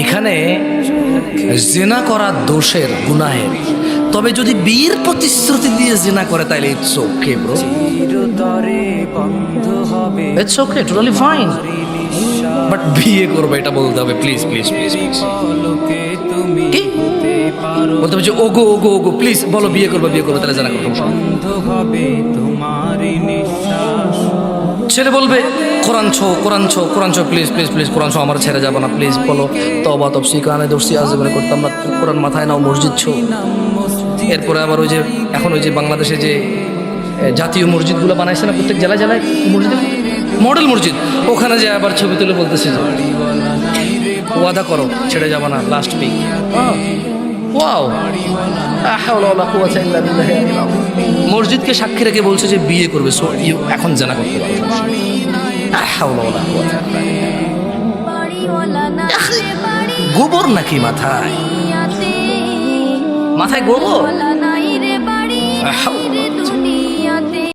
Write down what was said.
এখানে জিনা করা দোষের গুনাহের, তবে যদি বিয়ের প্রতিশ্রুতি দিয়ে জিনা করে তাহলে it's okay bro, it's okay, totally fine. But বিয়ে করবে এটা বলতে হবে, প্লিজ প্লিজ প্লিজ প্লিজ। কি বলতে হবে যে ওগো ওগো ওগো প্লিজ বলো বিয়ে করবো বিয়ে করবো, তাহলে জানা করবো। ছেলে বলবে কোরআন ছো কোরআন ছো কোরআন ছো, প্লিজ প্লিজ প্লিজ কোরআন ছো, আমার ছেড়ে যাবো না প্লিজ, বলো তওবা তফসি কানে দর্শি আজীবনে করতাম না, কোরআন মাথায় নাও মসজিদ ছো। এরপরে আবার ওই যে এখন ওই যে বাংলাদেশে যে জাতীয় মসজিদগুলো বানাইছে না প্রত্যেক জেলায় জেলায়, মসজিদ মডেল মসজিদ, ওখানে যে আবার ছবি তুলে বলতেছে যে ওয়াদা করো ছেড়ে যাবো না, লাস্ট পিক। ওয়াও, মসজিদকে সাক্ষী রেখে বলছে যে বিয়ে করবে, সো ইউ এখন জানা করতে পারবে। গোবর নাকি মাথায়, মাথায় গোবর।